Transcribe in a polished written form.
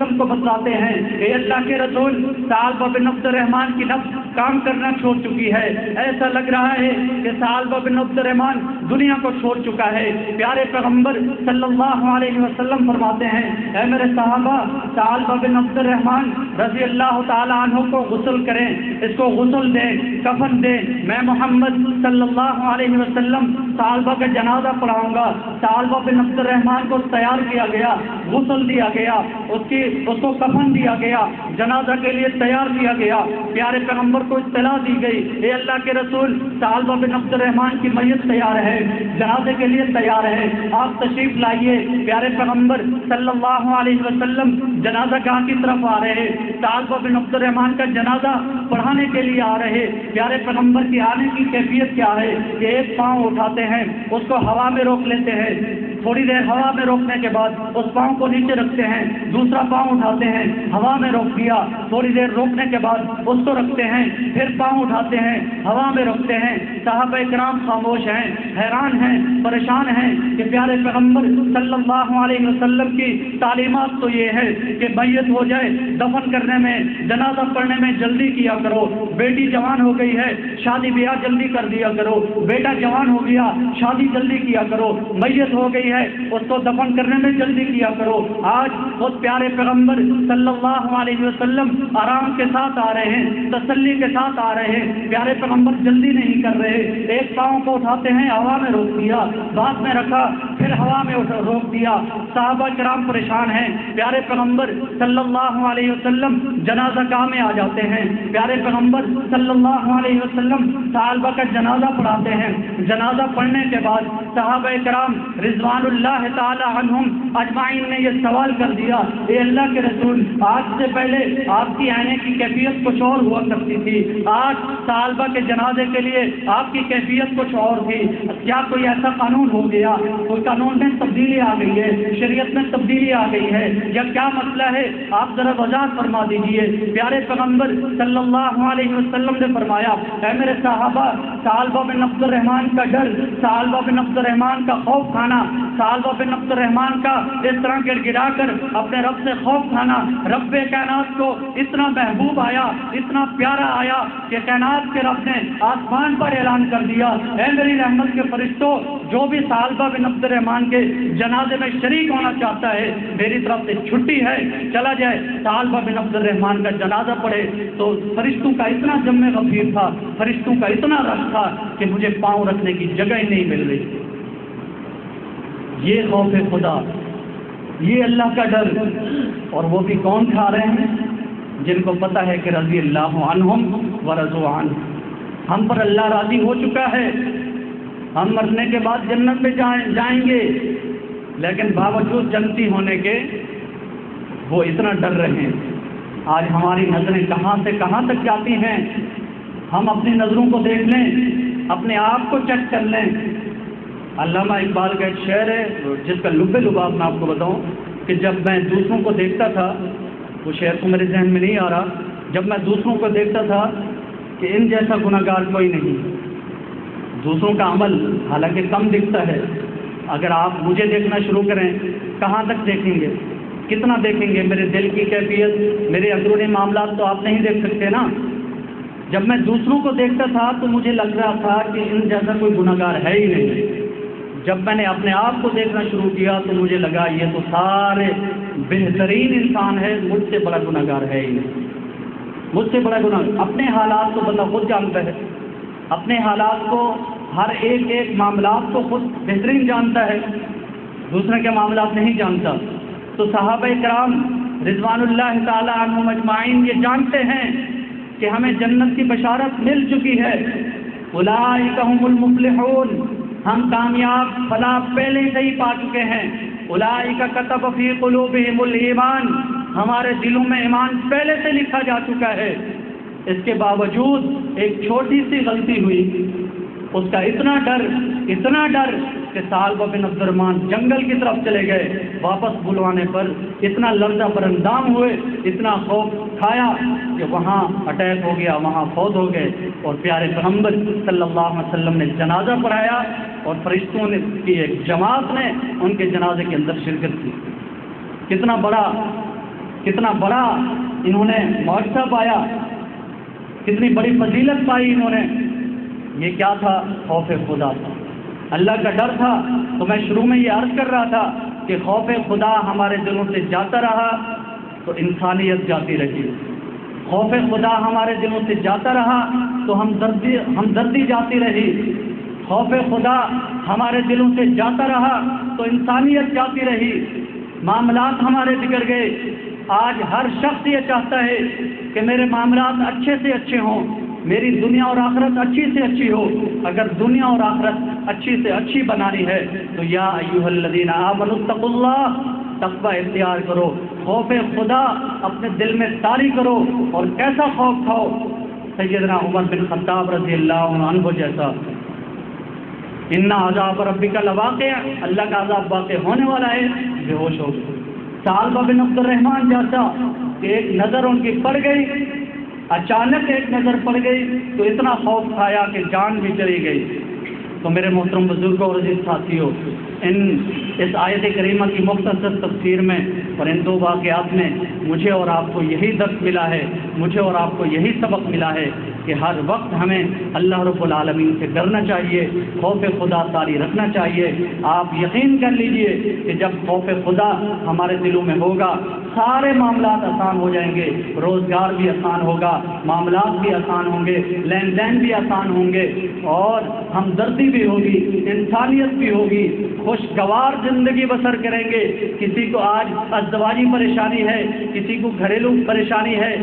وسلم کو بتلاتے ہیں کہ اللہ کے رسول ثعلبہ بن عبد الرحمن کی نفس کام کرنا چھوڑ چکی ہے، ایسا لگ رہا ہے کہ ثعلبہ بن عبد الرحمن دنیا کو چھوڑ چکا ہے۔ پیارے پیغمبر صلی اللہ علیہ وسلم فرماتے ہیں اے میرے صحابہ، ثعلبہ بن عبد الرحمن رضی اللہ تعالیٰ عنہ کو غسل کریں، اس کو غسل دیں، کفن دیں، میں محمد صلی اللہ علیہ وسلم ثعلبہ کا جنازہ پڑھاؤں گا۔ ثعلبہ بن عبد الرحمن کو تیار کیا گیا، غسل دیا گیا، اس کو کفن دیا گیا، جنازہ کے لیے تیار کیا گیا۔ پیارے پیغمبر کو اطلاع دی گئی اے اللہ کے رسول ثعلبہ بن عبد الرحمن کی میت تیار ہے، جنازے کے لیے تیار ہے، آپ تشریف لائیے۔ پیارے پیغمبر صلی اللہ علیہ وسلم جنازہ گاہ کی طرف آ رہے، ثعلبہ بن عبد الرحمن کا جنازہ پڑھانے کے لیے آ رہے۔ پیارے پیغمبر کی آنے کی کیفیت کیا ہے کہ ایک پاؤں اٹھاتے ہیں، اس کو ہوا میں روک لیتے ہیں، تھوڑی دیر ہوا میں روکنے کے بعد اس پاؤں کو نیچے رکھتے ہیں، دوسرا پاؤں اٹھاتے ہیں، ہوا میں روک دیا، تھوڑی دیر روکنے کے بعد اس کو رکھتے ہیں، پھر پاؤں اٹھاتے ہیں، ہوا میں روکتے ہیں۔ صحابہ کرام خاموش ہیں، حیران ہیں، پریشان ہیں کہ پیارے پیغمبر صلی اللہ علیہ وسلم کی تعلیمات تو یہ ہے کہ میت ہو جائے دفن کرنے میں، جنازہ پڑھنے میں جلدی کیا کرو، بیٹی جوان ہو گئی ہے شادی بیاہ جلدی کر دیا کرو، بیٹا جوان ہو گیا شادی جلدی کیا کرو، میت ہو گئی ہے اس کو دفن کرنے میں جلدی کیا کرو۔ آج اس پیارے پیغمبر صلی اللہ علیہ وسلم آرام کے ساتھ آ رہے ہیں، تسلی کے ساتھ آ رہے ہیں، پیارے پیغمبر جلدی نہیں کر رہے، ایک پاؤں کو اٹھاتے ہیں، ہوا میں روک دیا، بعد میں رکھا، پھر ہوا میں روک دیا۔ صحابہ کرام پریشان ہیں، پیارے پیغمبر صلی اللہ علیہ وسلم جنازہ گاہ میں آ جاتے ہیں، پیارے پیغمبر صلی اللہ علیہ وسلم ثعلبہ کا جنازہ پڑھاتے ہیں۔ جنازہ پڑھنے کے بعد صحابہ کرام رضوان اللہ تعالی عنہم اجمعین نے یہ سوال کر دیا اے اللہ کے رسول، آج سے پہلے آپ کی آنے کی کیفیت کچھ اور ہوا کرتی تھی، آج ثعلبہ کے جنازے کے لیے آپ کی کیفیت کچھ اور تھی، کیا کوئی ایسا قانون ہو گیا، کوئی قانون میں تبدیلی آ گئی ہے، شریعت میں تبدیلی آ گئی ہے، یا کیا مسئلہ ہے، آپ ذرا وضاحت فرما دیجیے۔ پیارے پیغمبر صلی اللہ علیہ وسلم نے فرمایا اے میرے صحابہ، ثعلبہ بن عبد الرحمن کا ڈر، ثعلبہ بن عبد الرحمن کا خوف کھانا، ثعلبہ بن عبد الرحمن کا اس طرح گر گرا کر اپنے رب سے خوف کھانا، رب کائنات کو اتنا محبوب آیا، اتنا پیارا آیا کہ کائنات کے رب نے آسمان پر اعلان کر دیا اے میری رحمت کے فرشتوں، جو بھی ثعلبہ بن عبد الرحمن کے جنازے میں شریک ہونا چاہتا ہے میری طرف سے چھٹی ہے، چلا جائے ثعلبہ بن عبد الرحمن کا جنازہ پڑھے۔ تو فرشتوں کا اتنا جم غفیر تھا، فرشتوں کا اتنا رش تھا کہ مجھے پاؤں رکھنے کی جگہ ہی نہیں مل رہی۔ یہ خوف خدا، یہ اللہ کا ڈر، اور وہ بھی کون کھا رہے ہیں؟ جن کو پتہ ہے کہ رضی اللہ عنہم ورضوا عنہ، ہم پر اللہ راضی ہو چکا ہے، ہم مرنے کے بعد جنت میں جائیں گے، لیکن باوجود جنتی ہونے کے وہ اتنا ڈر رہے ہیں۔ آج ہماری نظریں کہاں سے کہاں تک جاتی ہیں، ہم اپنی نظروں کو دیکھ لیں، اپنے آپ کو چیک کر لیں۔ علامہ اقبال کا ایک شعر ہے جس کا لب لباب میں آپ کو بتاؤں کہ جب میں دوسروں کو دیکھتا تھا، وہ شعر تو میرے ذہن میں نہیں آ رہا، جب میں دوسروں کو دیکھتا تھا کہ ان جیسا گناہگار کوئی نہیں، دوسروں کا عمل حالانکہ کم دکھتا ہے، اگر آپ مجھے دیکھنا شروع کریں کہاں تک دیکھیں گے، کتنا دیکھیں گے؟ میرے دل کی کیفیت، میرے اندرونی معاملات تو آپ نہیں دیکھ سکتے نا۔ جب میں دوسروں کو دیکھتا تھا تو مجھے لگ رہا تھا کہ ان جیسا کوئی گناہگار ہے ہی نہیں، جب میں نے اپنے آپ کو دیکھنا شروع کیا تو مجھے لگا یہ تو سارے بہترین انسان ہے، مجھ سے بڑا گناہگار ہے ہی نہیں، مجھ سے بڑا گناہ۔ اپنے حالات کو بندہ خود جانتا ہے، اپنے حالات کو، ہر ایک معاملات کو خود بہترین جانتا ہے، دوسرے کے معاملات نہیں جانتا۔ تو صحابہ کرام رضوان اللہ تعالی عنہم اجمعین یہ جانتے ہیں کہ ہمیں جنت کی بشارت مل چکی ہے، اولئک هم المفلحون، ہم کامیاب فلاح پہلے سے ہی پا چکے ہیں، اولئک کتب فی قلوبہم الایمان، ہمارے دلوں میں ایمان پہلے سے لکھا جا چکا ہے۔ اس کے باوجود ایک چھوٹی سی غلطی ہوئی، اس کا اتنا ڈر کہ ثعلبہ بن عبد الرحمن جنگل کی طرف چلے گئے، واپس بلوانے پر اتنا لرزہ پر اندام ہوئے، اتنا خوف کھایا کہ وہاں اٹیک ہو گیا، وہاں فوت ہو گئے، اور پیارے پیغمبر صلی اللہ علیہ وسلم نے جنازہ پڑھایا، اور فرشتوں نے کی ایک جماعت نے ان کے جنازے کے اندر شرکت کی۔ کتنا بڑا کتنا بڑا انہوں نے معجزہ پایا، کتنی بڑی فضیلت پائی انہوں نے۔ یہ کیا تھا؟ خوف خدا تھا، اللہ کا ڈر تھا۔ تو میں شروع میں یہ عرض کر رہا تھا کہ خوف خدا ہمارے دلوں سے جاتا رہا تو انسانیت جاتی رہی، خوف خدا ہمارے دلوں سے جاتا رہا تو ہمدردی جاتی رہی، خوف خدا ہمارے دلوں سے جاتا رہا تو انسانیت جاتی رہی، معاملات ہمارے بگڑ گئے۔ آج ہر شخص یہ چاہتا ہے کہ میرے معاملات اچھے سے اچھے ہوں، میری دنیا اور آخرت اچھی سے اچھی ہو۔ اگر دنیا اور آخرت اچھی سے اچھی بنانی ہے تو یا ایھا الذین آمنوا اتقوا اللہ، تقوی اختیار کرو، خوف خدا اپنے دل میں طاری کرو۔ اور کیسا خوف کھاؤ؟ سیدنا عمر بن خطاب رضی اللہ عنہ جیسا، ان عذاب ربک لواقع، اللہ کا عذاب واقع ہونے والا ہے، بے ہوش ہو گئے۔ ثعلبہ بن عبد الرحمن جیسا کہ ایک نظر ان کی پڑ گئی، اچانک ایک نظر پڑ گئی تو اتنا خوف کھایا کہ جان بھی چلی گئی۔ تو میرے محترم بزرگوں اور عزیز ساتھیوں، اس آیت کریمہ کی مختصر تفسیر میں اور ان دو واقعات میں مجھے اور آپ کو یہی درس ملا ہے، مجھے اور آپ کو یہی سبق ملا ہے کہ ہر وقت ہمیں اللہ رب العالمین سے ڈرنا چاہیے، خوف خدا طاری رکھنا چاہیے۔ آپ یقین کر لیجئے کہ جب خوف خدا ہمارے دلوں میں ہوگا سارے معاملات آسان ہو جائیں گے، روزگار بھی آسان ہوگا، معاملات بھی آسان ہوں گے، لین دین بھی آسان ہوں گے، اور ہمدردی بھی ہوگی، انسانیت بھی ہوگی، خوشگوار زندگی بسر کریں گے۔ کسی کو آج ازدواجی پریشانی ہے، کسی کو گھریلو پریشانی ہے،